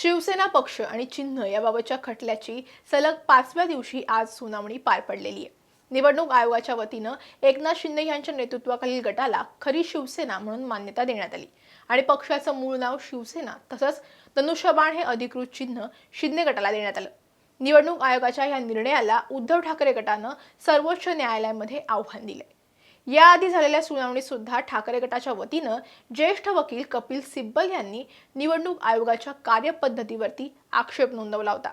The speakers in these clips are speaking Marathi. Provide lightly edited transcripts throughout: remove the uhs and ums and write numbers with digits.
शिवसेना पक्ष आणि चिन्ह याबाबतच्या खटल्याची सलग 5व्या दिवशी आज सुनावणी पार पडलेली आहे। निवडणूक आयोगाच्या वतीनं एकनाथ शिंदे यांच्या नेतृत्वाखालील गटाला खरी शिवसेना म्हणून मान्यता देण्यात आली आणि पक्षाचं मूळ नाव शिवसेना तसंच धनुष्यबाण हे अधिकृत चिन्ह शिंदे गटाला देण्यात आलं। निवडणूक आयोगाच्या या निर्णयाला उद्धव ठाकरे गटानं सर्वोच्च न्यायालयामध्ये आव्हान दिले। याआधी झालेल्या सुनावणीत सुद्धा ठाकरे गटाच्या वतीनं ज्येष्ठ वकील कपिल सिब्बल यांनी निवडणूक आयोगाच्या कार्यपद्धतीवरती आक्षेप नोंदवला होता।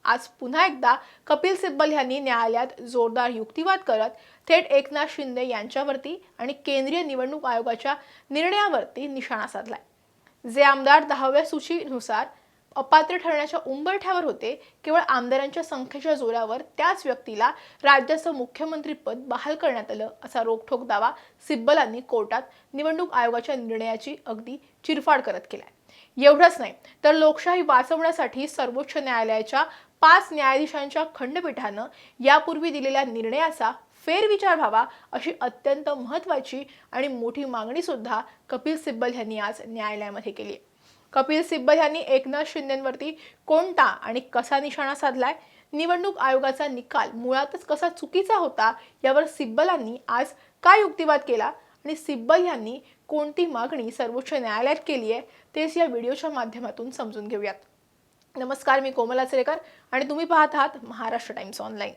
आज पुन्हा एकदा कपिल सिब्बल यांनी न्यायालयात जोरदार युक्तिवाद करत थेट एकनाथ शिंदे यांच्यावरती आणि केंद्रीय निवडणूक आयोगाच्या निर्णयावरती निशाणा साधलाय। जे आमदार 10व्या सूचीनुसार अपात्र ठरण्याच्या उंबरठ्यावर होते, केवळ आमदारांच्या संख्येच्या जोरावर त्याच व्यक्तीला राज्याचं मुख्यमंत्रीपद बहाल करण्यात आलं असा रोखठोक दावा सिब्बलांनी कोर्टात निवडणूक आयोगाच्या निर्णयाची अगदी चिरफाड करत केलाय। एवढंच नाही तर लोकशाही वाचवण्यासाठी सर्वोच्च न्यायालयाच्या 5 न्यायाधीशांच्या खंडपीठानं यापूर्वी दिलेल्या निर्णयाचा फेरविचार व्हावा अशी अत्यंत महत्त्वाची आणि मोठी मागणी सुद्धा कपिल सिब्बल यांनी आज न्यायालयामध्ये केली आहे। कपिल सिब्बल यांनी एकनाथ शिंदेंवरती कोणता आणि कसा निशाणा साधलाय, निवडणूक आयोगाचा निकाल मुळातच कसा चुकीचा होता, यावर सिब्बलांनी आज काय युक्तिवाद केला आणि सिब्बल यांनी कोणती मागणी सर्वोच्च न्यायालयात केली आहे तेच या व्हिडिओच्या माध्यमातून समजून घेऊयात। नमस्कार, मी कोमल आचरेकर आणि तुम्ही पाहत आहात महाराष्ट्र टाइम्स ऑनलाईन।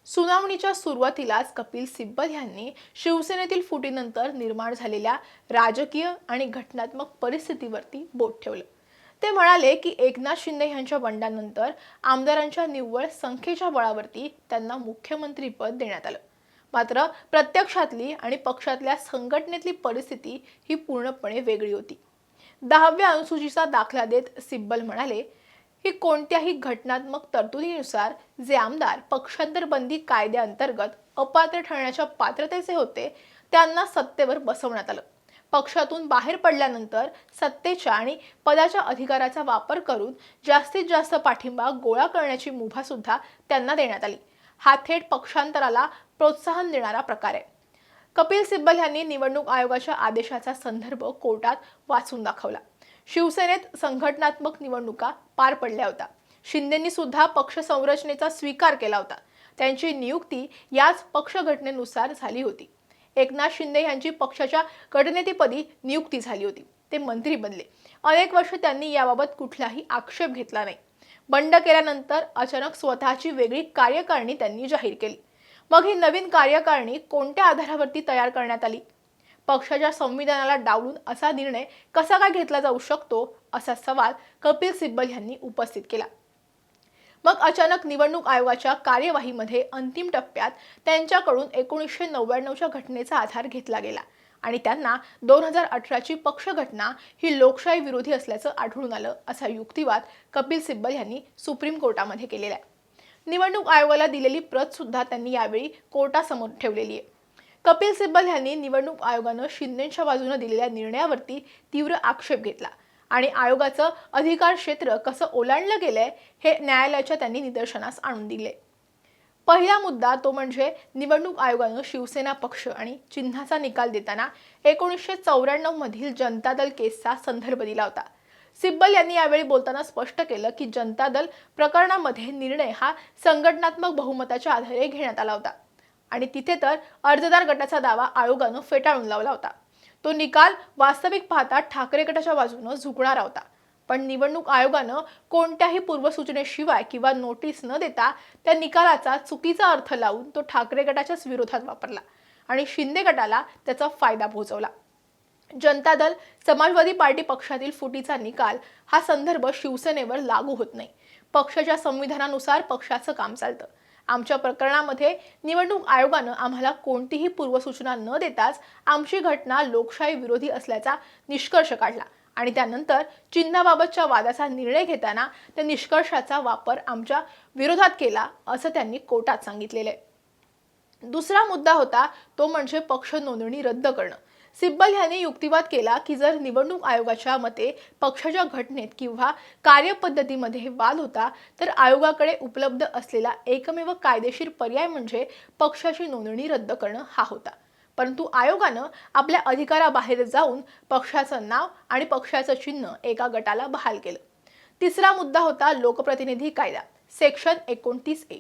सुनावणीच्या सुरुवातीलाच कपिल सिब्बल यांनी शिवसेनेतील फुटीनंतर निर्माण झालेल्या राजकीय आणि घटनात्मक परिस्थितीवरती बोट ठेवलं। ते म्हणाले की एकनाथ शिंदे यांच्या बंडानंतर आमदारांच्या निव्वळ संख्येच्या बळावरती त्यांना मुख्यमंत्रीपद देण्यात आलं। मात्र प्रत्यक्षातली आणि पक्षातल्या संघटनेतली परिस्थिती ही पूर्णपणे वेगळी होती। 10व्या अनुसूचीचा दाखला देत सिब्बल म्हणाले की कोणत्याही घटनात्मक तरतुदीनुसार जे आमदार पक्षांतर बंदी कायद्याअंतर्गत अपात्र ठरण्याच्या पात्रतेचे होते त्यांना सत्तेवर बसवण्यात आलं। पक्षातून बाहेर पडल्यानंतर सत्तेच्या आणि पदाच्या अधिकाराचा वापर करून जास्तीत जास्त पाठिंबा गोळा करण्याची मुभा सुद्धा त्यांना देण्यात आली। हा थेट पक्षांतराला प्रोत्साहन देणारा प्रकार आहे। कपिल सिब्बल यांनी निवडणूक आयोगाच्या आदेशाचा संदर्भ कोर्टात वाचून दाखवला। शिवसेनेत संघटनात्मक निवडणुका पार पडल्या होत्या। शिंदेंनी सुद्धा पक्ष संरचनेचा स्वीकार केला होता। त्यांची नियुक्ती याच पक्ष घटनेनुसार झाली होती। एकनाथ शिंदे यांची पक्षाच्या गटनेतेपदी नियुक्ती झाली होती। ते मंत्री बनले। अनेक वर्ष त्यांनी याबाबत कुठलाही आक्षेप घेतला नाही। बंड केल्यानंतर अचानक स्वतःची वेगळी कार्यकारिणी त्यांनी जाहीर केली। मग ही नवीन कार्यकारिणी कोणत्या आधारावरती तयार करण्यात आली? पक्षाच्या संविधानाला डावलून असा निर्णय कसा काय घेतला जाऊ शकतो असा सवाल कपिल सिब्बल यांनी उपस्थित केला। मग अचानक निवडणूक आयोगाच्या कार्यवाहीमध्ये अंतिम टप्प्यात त्यांच्याकडून 1999च्या घटनेचा आधार घेतला गेला आणि त्यांना 2018ची पक्ष घटना ही लोकशाही विरोधी असल्याचं आढळून आलं असा युक्तिवाद कपिल सिब्बल यांनी सुप्रीम कोर्टामध्ये केलेला आहे। निवडणूक आयोगाला दिलेली प्रत सुद्धा त्यांनी यावेळी कोर्टासमोर ठेवलेली आहे। कपिल सिब्बल यांनी निवडणूक आयोगानं शिंदेच्या बाजूने दिलेल्या निर्णयावरती तीव्र आक्षेप घेतला आणि आयोगाचं अधिकार क्षेत्र कसं ओलांडलं गेलंय हे न्यायालयाच्या त्यांनी निदर्शनास आणून दिले। पहिला मुद्दा तो म्हणजे निवडणूक आयोगानं शिवसेना पक्ष आणि चिन्हाचा निकाल देताना 1994 मधील जनता दल केसचा संदर्भ दिला होता। सिब्बल यांनी यावेळी बोलताना स्पष्ट केलं की जनता दल प्रकरणामध्ये निर्णय हा संघटनात्मक बहुमताच्या आधारे घेण्यात आला होता आणि तिथे तर अर्जदार गटाचा दावा आयोगानं फेटाळून लावला होता। तो निकाल वास्तविक पाहता ठाकरे गटाच्या बाजूने झुकणारा होता, पण निवडणूक आयोगानं कोणत्याही पूर्वसूचनेशिवाय किंवा नोटीस न देता त्या निकालाचा चुकीचा अर्थ लावून तो ठाकरे गटाच्याच विरोधात वापरला आणि शिंदे गटाला त्याचा फायदा पोहोचवला। जनता दल समाजवादी पार्टी पक्षातील फुटीचा निकाल हा संदर्भ शिवसेनेवर लागू होत नाही। पक्षाच्या संविधानानुसार पक्षाचं काम चालतं। आमच्या प्रकरणामध्ये निवडणूक आयोगानं आम्हाला कोणतीही पूर्वसूचना न देताच आमची घटना लोकशाही विरोधी असल्याचा निष्कर्ष काढला आणि त्यानंतर चिन्हाबाबतच्या वादाचा निर्णय घेताना त्या निष्कर्षाचा वापर आमच्या विरोधात केला असं त्यांनी कोर्टात सांगितलेलं आहे। दुसरा मुद्दा होता तो म्हणजे पक्ष नोंदणी रद्द करणं। सिब्बल यांनी युक्तिवाद केला की जर निवडणूक आयोगाच्या मते पक्षाच्या घटनेत किंवा कार्यपद्धतीमध्ये वाद होता तर आयोगाकडे उपलब्ध असलेला एकमेव कायदेशीर पर्याय म्हणजे पक्षाची नोंदणी रद्द करणं हा होता। परंतु आयोगानं आपल्या अधिकाराबाहेर जाऊन पक्षाचं नाव आणि पक्षाचं चिन्ह एका गटाला बहाल केलं। तिसरा मुद्दा होता लोकप्रतिनिधी कायदा सेक्शन 29A.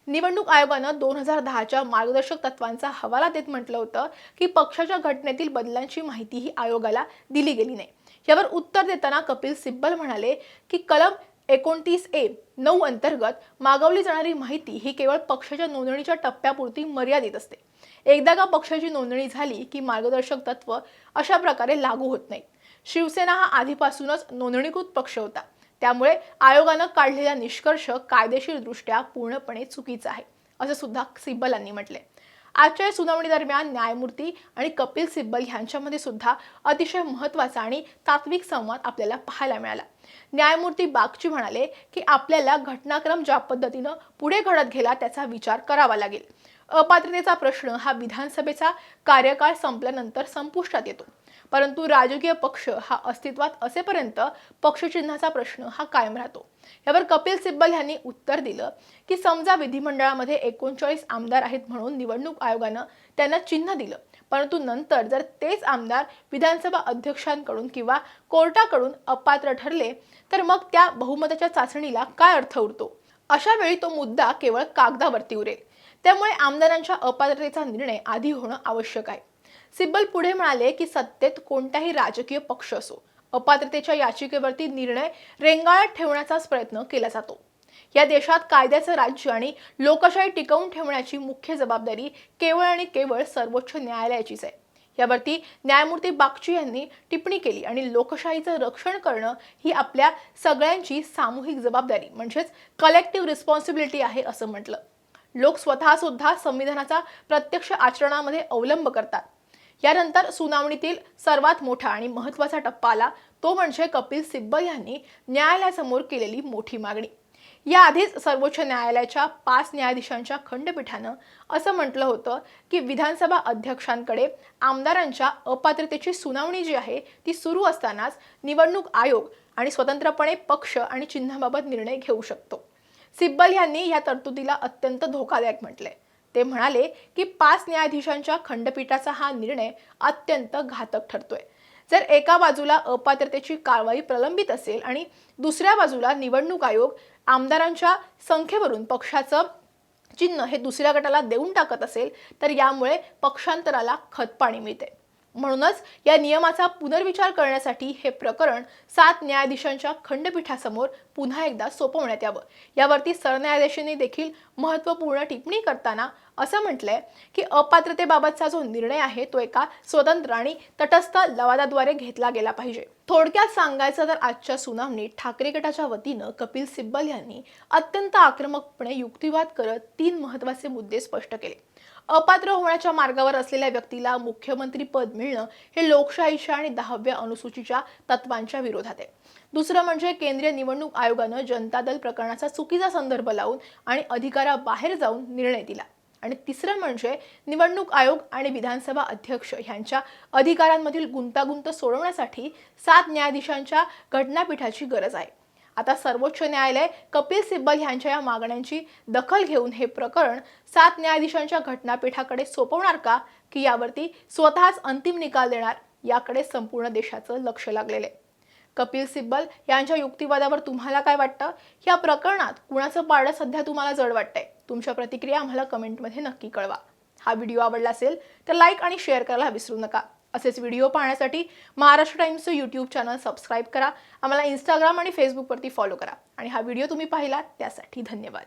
निवडणूक आयोगानं 2010च्या मार्गदर्शक तत्वांचा हवाला देत म्हटलं होतं की पक्षाच्या घटनेतील बदलांची माहितीही आयोगाला दिली गेली नाही. यावर उत्तर देताना कपिल सिब्बल म्हणाले की कलम 29A(9) अंतर्गत मागवली जाणारी माहिती ही केवळ पक्षाच्या नोंदणीच्या टप्प्यापुरती मर्यादित असते. एकदा का पक्षाची नोंदणी झाली की मार्गदर्शक तत्व अशा प्रकारे लागू होत नाहीत. शिवसेना हा आधीपासूनच नोंदणीकृत पक्ष होता, त्यामुळे आयोगानं काढलेला निष्कर्ष कायदेशीरदृष्ट्या पूर्णपणे चुकीचा आहे, असं सुद्धा सिब्बल यांनी म्हटले. आजच्या सुनावणी दरम्यान न्यायमूर्ती आणि कपिल सिब्बल यांच्यामध्ये सुद्धा अतिशय महत्त्वाचा आणि तात्विक संवाद आपल्याला पाहायला मिळाला. न्यायमूर्ती बागची म्हणाले की आपल्याला घटनाक्रम ज्या पद्धतीनं पुढे घडत गेला त्याचा विचार करावा लागेल. अपात्रतेचा प्रश्न हा विधानसभेचा कार्यकाळ संपल्यानंतर संपुष्टात येतो, परंतु राजकीय पक्ष हा अस्तित्वात असेपर्यंत पक्षचिन्हाचा प्रश्न हा कायम राहतो. यावर कपिल सिब्बल यांनी उत्तर दिलं की समजा विधिमंडळामध्ये 39 आमदार आहेत म्हणून निवडणूक आयोगानं त्यांना चिन्ह दिलं, परंतु नंतर जर तेच आमदार विधानसभा अध्यक्षांकडून किंवा कोर्टाकडून अपात्र ठरले तर मग त्या बहुमताच्या चाचणीला काय अर्थ उरतो. अशा वेळी तो मुद्दा केवळ कागदावरती उरेल. त्यामुळे आमदारांच्या अपात्रतेचा निर्णय आधी होणं आवश्यक आहे. सिब्बल पुढे म्हणाले की सत्तेत कोणताही राजकीय पक्ष असो, अपात्रतेच्या याचिकेवरती निर्णय रेंगाळत ठेवण्याचाच प्रयत्न केला जातो. या देशात कायद्याचं राज्य आणि लोकशाही टिकवून ठेवण्याची मुख्य जबाबदारी केवळ आणि केवळ सर्वोच्च न्यायालयाचीच आहे. यावरती न्यायमूर्ती बागची यांनी टिप्पणी केली आणि लोकशाहीचं रक्षण करणं ही आपल्या सगळ्यांची सामूहिक जबाबदारी म्हणजेच कलेक्टिव्ह रिस्पॉन्सिबिलिटी आहे असं म्हटलं. लोक स्वतः सुद्धा संविधानाचा प्रत्यक्ष आचरणामध्ये अवलंब करतात. यानंतर सुनावणीतील सर्वात मोठा आणि महत्त्वाचा टप्पा आला, तो म्हणजे कपिल सिब्बल यांनी न्यायालयासमोर केलेली मोठी मागणी. याआधीच सर्वोच्च न्यायालयाच्या 5 न्यायाधीशांच्या खंडपीठानं असं म्हटलं होतं की विधानसभा अध्यक्षांकडे आमदारांच्या अपात्रतेची सुनावणी जी आहे ती सुरू असतानाच निवडणूक आयोग आणि स्वतंत्रपणे पक्ष आणि चिन्हाबाबत निर्णय घेऊ शकतो. सिब्बल यांनी या तरतुदीला अत्यंत धोकादायक म्हटले. ते म्हणाले की 5 न्यायाधीशांच्या खंडपीठाचा हा निर्णय अत्यंत घातक ठरतोय. जर एका बाजूला अपात्रतेची कारवाई प्रलंबित असेल आणि दुसऱ्या बाजूला निवडणूक आयोग आमदारांच्या संख्येवरून पक्षाचं चिन्ह हे दुसऱ्या गटाला देऊन टाकत असेल तर यामुळे पक्षांतराला खतपाणी मिळते. म्हणूनच या नियमाचा पुनर्विचार करण्यासाठी हे प्रकरण 7 न्यायाधीशांच्या खंडपीठासमोर पुन्हा एकदा सोपवण्यात यावं. यावरती सरन्यायाधीशांनी देखील महत्त्वपूर्ण टिप्पणी करताना असं म्हटलंय की अपात्रतेबाबतचा जो निर्णय आहे तो एका स्वतंत्र आणि तटस्थ लवादाद्वारे घेतला गेला पाहिजे. थोडक्यात सांगायचं तर आजच्या सुनावणीत ठाकरे गटाच्या वतीनं कपिल सिब्बल यांनी अत्यंत आक्रमकपणे युक्तिवाद करत 3 महत्त्वाचे मुद्दे स्पष्ट केले. अपात्र होण्याच्या मार्गावर असलेल्या व्यक्तीला मुख्यमंत्री पद मिळणं हे लोकशाहीच्या आणि 10व्या अनुसूचीच्या तत्वांच्या विरोधात आहे. दुसरं म्हणजे केंद्रीय निवडणूक आयोगानं जनता दल प्रकरणाचा चुकीचा संदर्भ लावून आणि अधिकाराबाहेर जाऊन निर्णय दिला. आणि तिसरं म्हणजे निवडणूक आयोग आणि विधानसभा अध्यक्ष यांच्या अधिकारांमधील गुंतागुंत सोडवण्यासाठी 7 न्यायाधीशांच्या घटनापीठाची गरज आहे. आता सर्वोच्च न्यायालय कपिल सिब्बल यांच्या या मागण्यांची दखल घेऊन हे प्रकरण 7 न्यायाधीशांच्या घटनापीठाकडे सोपवणार का की यावरती स्वतःच अंतिम निकाल देणार, याकडे संपूर्ण देशाचं लक्ष लागलेलं आहे. कपिल सिब्बल यांच्या युक्तिवादावर तुम्हाला काय वाटतं? या प्रकरणात कुणाचं पारडं सध्या तुम्हाला जड वाटतंय? तुमच्या प्रतिक्रिया आम्हाला कमेंटमध्ये नक्की कळवा. हा व्हिडिओ आवडला असेल तर लाईक आणि शेअर करायला विसरू नका. असेच व्हिडिओ पाहण्यासाठी महाराष्ट्र टाइम्सचं यूट्यूब चॅनल सबस्क्राईब करा. आम्हाला इंस्टाग्राम आणि फेसबुकवरती फॉलो करा. आणि हा व्हिडिओ तुम्ही पाहिला त्यासाठी धन्यवाद.